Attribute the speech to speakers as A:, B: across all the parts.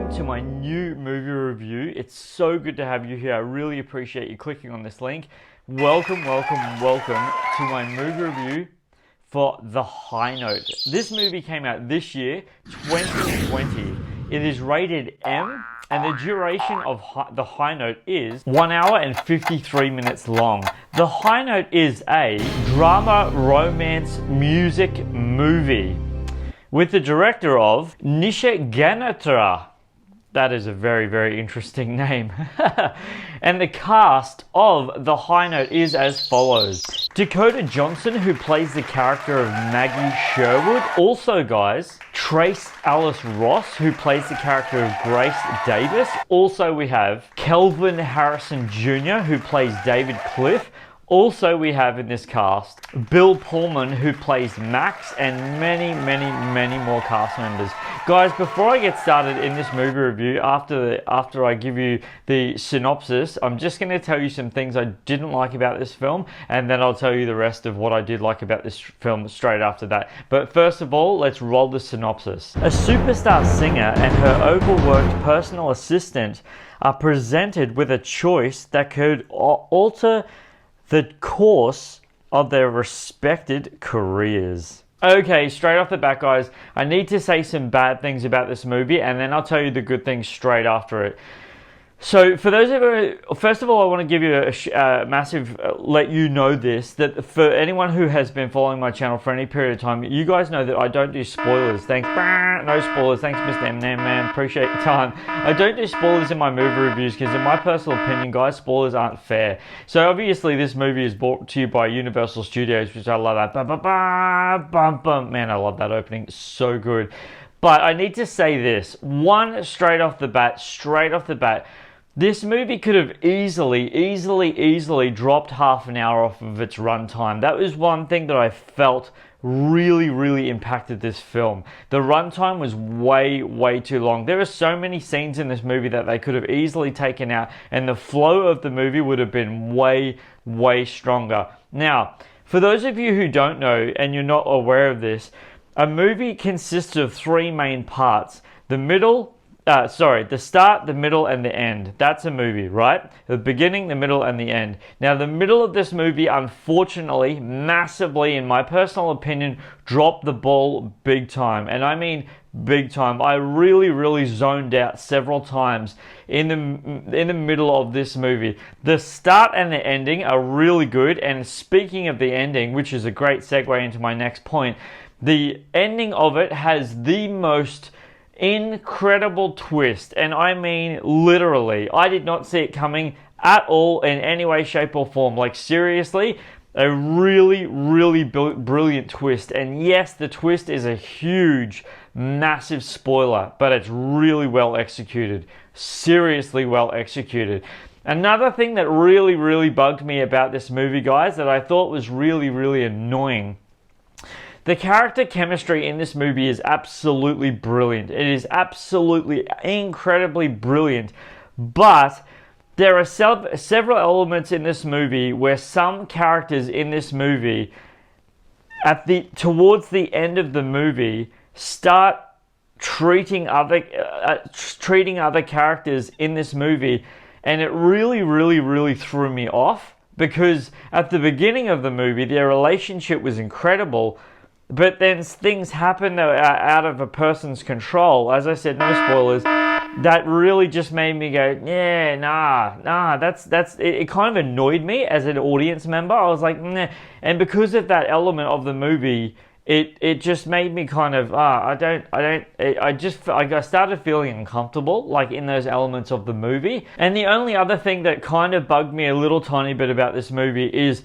A: welcome to my new movie review. It's so good to have you here. I really appreciate you clicking on this link. Welcome to my movie review for The High Note. This movie came out this year, 2020. It is rated M, and the duration of The High Note is 1 hour and 53 minutes long. The High Note is a drama, romance, music movie with the director of Nishiganatra. That is a very, very interesting name. And the cast of The High Note is as follows. Dakota Johnson, who plays the character of Maggie Sherwood. Also, guys, Trace Alice Ross, who plays the character of Grace Davis. Also, we have Kelvin Harrison Jr., who plays David Cliff. Also, we have in this cast Bill Pullman, who plays Max, and many more cast members. Guys, before I get started in this movie review, after I give you the synopsis, I'm just going to tell you some things I didn't like about this film, and then I'll tell you the rest of what I did like about this film straight after that. But first of all, let's roll the synopsis. A superstar singer and her overworked personal assistant are presented with a choice that could alter the course of their respected careers. Okay, straight off the bat, guys, I need to say some bad things about this movie, and then I'll tell you the good things straight after it. So, for those of you, first of all, I want to give you a massive, let you know this, that for anyone who has been following my channel for any period of time, you guys know that I don't do spoilers. Thanks, no spoilers. Thanks, Mr. M&M, man. Appreciate your time. I don't do spoilers in my movie reviews because, in my personal opinion, guys, spoilers aren't fair. So, obviously, this movie is brought to you by Universal Studios, which I love that. Man, I love that opening. It's so good. But I need to say this. One, straight off the bat, this movie could have easily dropped half an hour off of its runtime. That was one thing that I felt really impacted this film. The runtime was way too long. There are so many scenes in this movie that they could have easily taken out, and the flow of the movie would have been way stronger. Now, for those of you who don't know and you're not aware of this, a movie consists of three main parts. The start, the middle, and the end. That's a movie, right? The beginning, the middle, and the end. Now, the middle of this movie, unfortunately, massively, in my personal opinion, dropped the ball big time. And I mean big time. I really zoned out several times in the middle of this movie. The start and the ending are really good. And speaking of the ending, which is a great segue into my next point, the ending of it has the most incredible twist, and I mean literally. I did not see it coming at all in any way, shape, or form. Like, seriously, a really brilliant twist. And yes, the twist is a huge, massive spoiler, but it's really well executed. Seriously well executed. Another thing that really bugged me about this movie, guys, that I thought was really annoying. The character chemistry in this movie is absolutely brilliant. It is absolutely incredibly brilliant. But there are several elements in this movie where some characters in this movie, towards the end of the movie, start treating other characters in this movie, and it really threw me off, because at the beginning of the movie, their relationship was incredible. But then things happen that are out of a person's control. As I said, no spoilers. That really just made me go, yeah, nah. It kind of annoyed me as an audience member. I was like, nah. And because of that element of the movie, it just made me kind of, I started feeling uncomfortable, like, in those elements of the movie. And the only other thing that kind of bugged me a little tiny bit about this movie is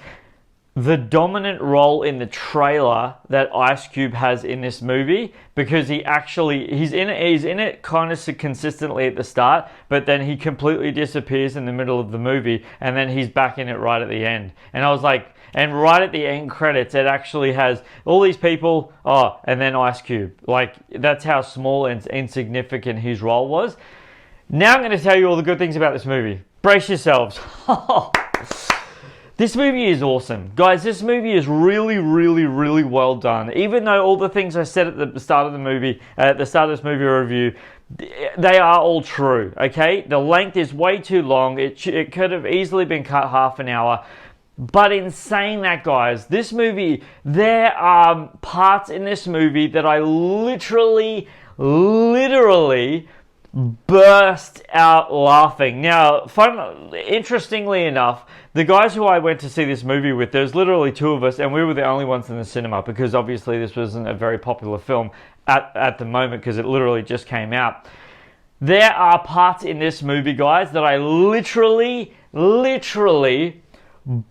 A: the dominant role in the trailer that Ice Cube has in this movie, because he's in it kind of consistently at the start, but then he completely disappears in the middle of the movie, and then he's back in it right at the end. And I was like, and right at the end credits, it actually has all these people, and then Ice Cube. Like, that's how small and insignificant his role was. Now I'm going to tell you all the good things about this movie. Brace yourselves. This movie is awesome. Guys, this movie is really well done. Even though all the things I said at the start of the movie, at the start of this movie review, they are all true, okay? The length is way too long. It could have easily been cut half an hour. But in saying that, guys, this movie, there are parts in this movie that I literally burst out laughing. Now, interestingly enough, the guys who I went to see this movie with, there's literally two of us, and we were the only ones in the cinema because obviously this wasn't a very popular film at the moment because it literally just came out. There are parts in this movie, guys, that I literally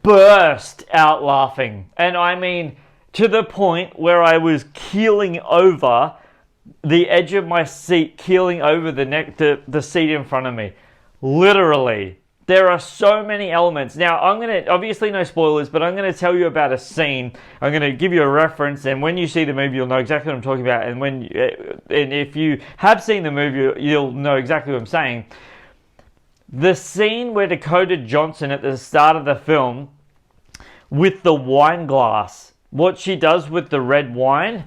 A: burst out laughing. And I mean, to the point where I was keeling over the edge of my seat, keeling over the seat in front of me. Literally. There are so many elements. Now, I'm going to, obviously no spoilers, but I'm going to tell you about a scene. I'm going to give you a reference, and when you see the movie, you'll know exactly what I'm talking about. And if you have seen the movie, you'll know exactly what I'm saying. The scene where Dakota Johnson at the start of the film with the wine glass, what she does with the red wine,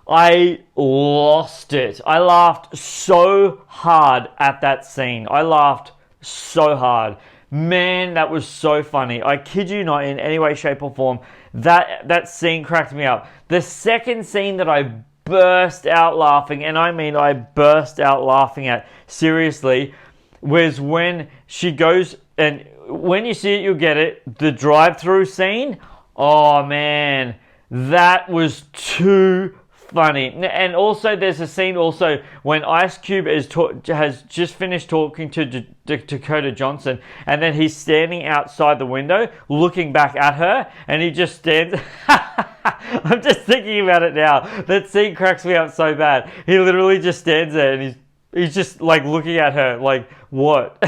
A: I lost it. I laughed so hard at that scene. I laughed so hard. Man, that was so funny. I kid you not, in any way, shape or form. That scene cracked me up. The second scene that I burst out laughing, and I mean I burst out laughing at, seriously, was when she goes, and when you see it, you'll get it, the drive-through scene. Oh man, that was too funny. And also there's a scene also when Ice Cube has just finished talking to Dakota Johnson, and then he's standing outside the window looking back at her, and he just stands. I'm just thinking about it now. That scene cracks me up so bad. He literally just stands there and he's just like looking at her like, what?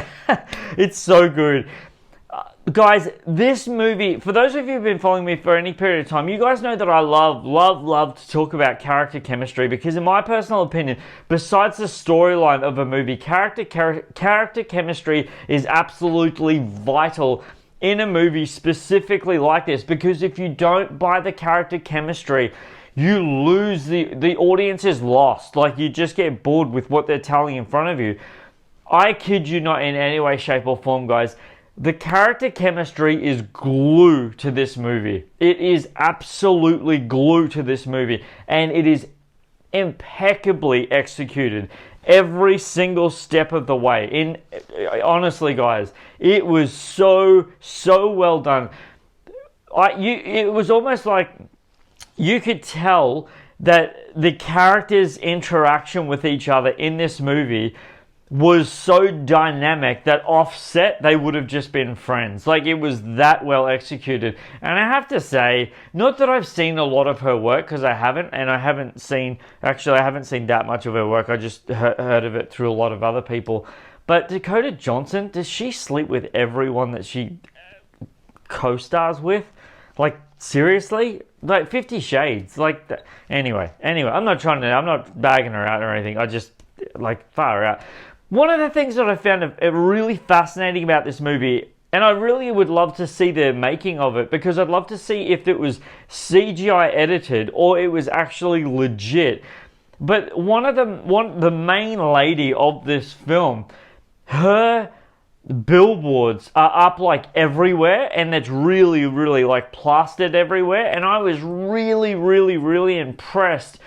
A: It's so good. Guys, this movie, for those of you who've been following me for any period of time, you guys know that I love to talk about character chemistry, because in my personal opinion, besides the storyline of a movie, character chemistry is absolutely vital in a movie specifically like this, because if you don't buy the character chemistry, you lose, the audience is lost. Like, you just get bored with what they're telling in front of you. I kid you not, in any way, shape or form, guys. The character chemistry is glue to this movie. It is absolutely glue to this movie. And it is impeccably executed every single step of the way. Honestly, guys, it was so well done. It was almost like you could tell that the characters' interaction with each other in this movie was so dynamic that offset, they would have just been friends. Like, it was that well executed. And I have to say, not that I've seen a lot of her work, because I haven't, and I haven't seen that much of her work. I just heard of it through a lot of other people. But Dakota Johnson, does she sleep with everyone that she co-stars with? Like, seriously? Like, 50 Shades. Like, anyway, I'm not bagging her out or anything. I just, like, far out. One of the things that I found really fascinating about this movie, and I really would love to see the making of it, because I'd love to see if it was CGI edited or it was actually legit. But the main lady of this film, her billboards are up like everywhere, and it's really like plastered everywhere. And I was really impressed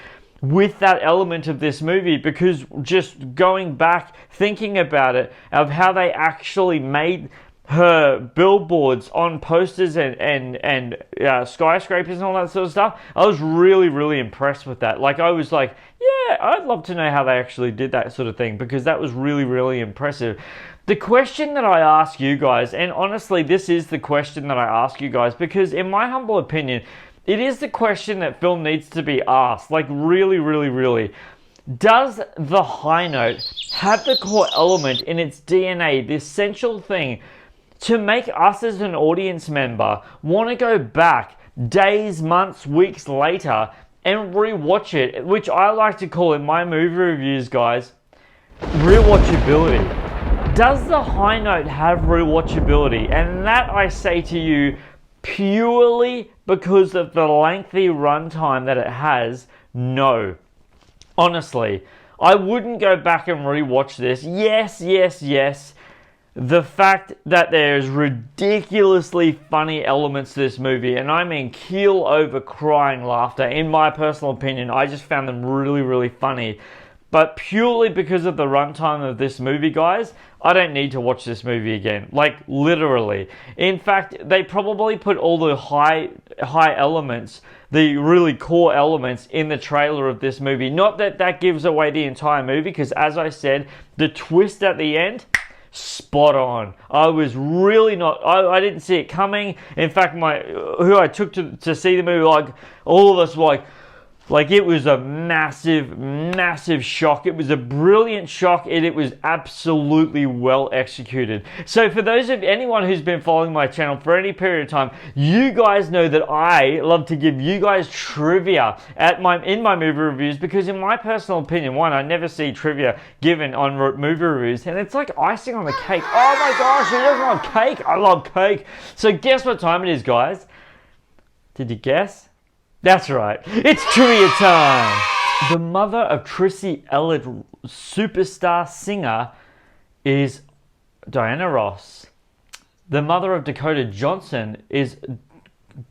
A: with that element of this movie, because just going back, thinking about it, of how they actually made her billboards on posters and skyscrapers and all that sort of stuff, I was really impressed with that. Like, I was like, yeah, I'd love to know how they actually did that sort of thing, because that was really impressive. The question that I ask you guys, and honestly, this is the question that I ask you guys, because in my humble opinion, it is the question that film needs to be asked. Like, really. Does the high note have the core element in its DNA, the essential thing, to make us as an audience member want to go back days, months, weeks later and rewatch it, which I like to call in my movie reviews, guys, rewatchability? Does the high note have rewatchability? And that, I say to you, purely because of the lengthy runtime that it has, no. Honestly, I wouldn't go back and rewatch this. Yes. The fact that there's ridiculously funny elements to this movie, and I mean keel over crying laughter, in my personal opinion, I just found them really funny. But purely because of the runtime of this movie, guys, I don't need to watch this movie again. Like, literally. In fact, they probably put all the high elements, the really core elements, in the trailer of this movie. Not that that gives away the entire movie, because as I said, the twist at the end, spot on. I was really not, I didn't see it coming. In fact, who I took to see the movie, like, all of us were like it was a massive shock. It was a brilliant shock, and it was absolutely well executed. So for anyone who's been following my channel for any period of time, you guys know that I love to give you guys trivia in my movie reviews, because in my personal opinion, I never see trivia given on movie reviews, and it's like icing on the cake. Oh my gosh, who doesn't love cake? I love cake. So guess what time it is, guys? Did you guess? That's right, it's trivia time! The mother of Trissy Elliott superstar singer is Diana Ross. The mother of Dakota Johnson is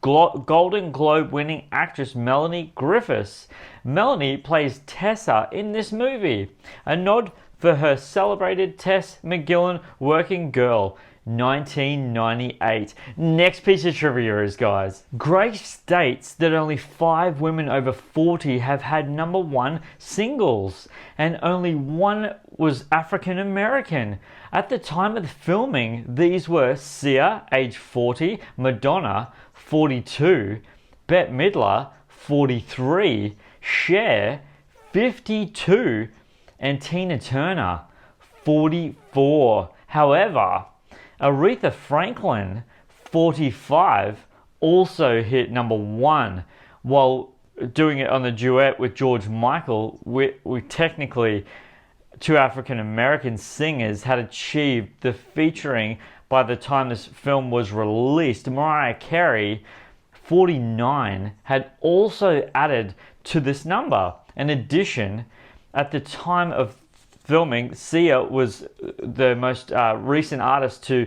A: Golden Globe winning actress Melanie Griffiths. Melanie plays Tessa in this movie, a nod for her celebrated Tess McGillan Working Girl. 1998. Next piece of trivia is, guys, Grace states that only 5 women over 40 have had #1 singles, and only 1 was African American. At the time of the filming, these were Sia, age 40, Madonna, 42, Bette Midler, 43, Cher, 52, and Tina Turner, 44. However, Aretha Franklin, 45, also hit #1 while doing it on the duet with George Michael. We technically, 2 African American singers had achieved the featuring by the time this film was released. Mariah Carey, 49, had also added to this number. In addition, at the time of filming, Sia was the most recent artist to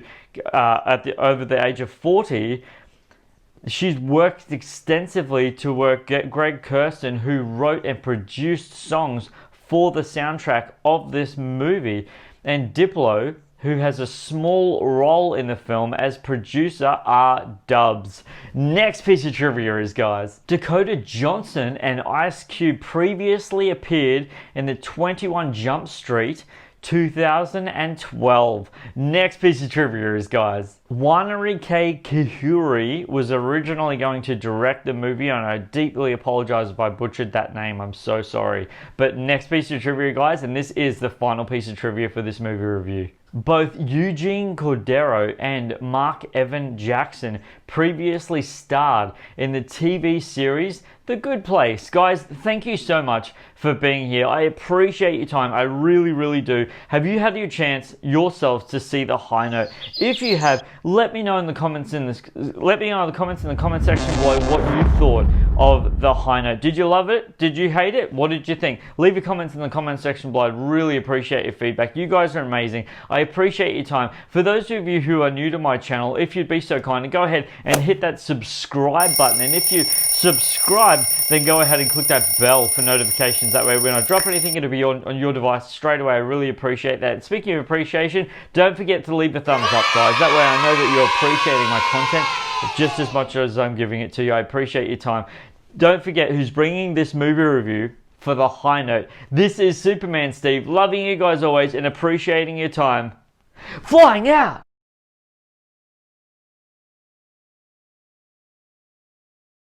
A: over the age of 40. She's worked extensively to get Greg Kurstin, who wrote and produced songs for the soundtrack of this movie, and Diplo, who has a small role in the film as producer, are dubs. Next piece of trivia is, guys, Dakota Johnson and Ice Cube previously appeared in the 21 Jump Street 2012. Next piece of trivia is, guys, Wanari K. Kihuri was originally going to direct the movie, and I deeply apologize if I butchered that name. I'm so sorry. But next piece of trivia, guys, and this is the final piece of trivia for this movie review. Both Eugene Cordero and Mark Evan Jackson previously starred in the TV series The Good Place. Guys, thank you so much for being here. I appreciate your time. I really do. Have you had your chance yourselves to see The High Note? If you have, let me know in the comments in the comment section below what you thought of The High Note. Did you love it? Did you hate it? What did you think? Leave your comments in the comment section below. I'd really appreciate your feedback. You guys are amazing. I appreciate your time. For those of you who are new to my channel, if you'd be so kind, go ahead and hit that subscribe button. And if you subscribe, then go ahead and click that bell for notifications. That way when I drop anything, it'll be on your device straight away. I really appreciate that. And speaking of appreciation, don't forget to leave the thumbs up, guys. That way I know that you're appreciating my content just as much as I'm giving it to you. I appreciate your time. Don't forget who's bringing this movie review for The High Note. This is Superman Steve, loving you guys always and appreciating your time. Flying out!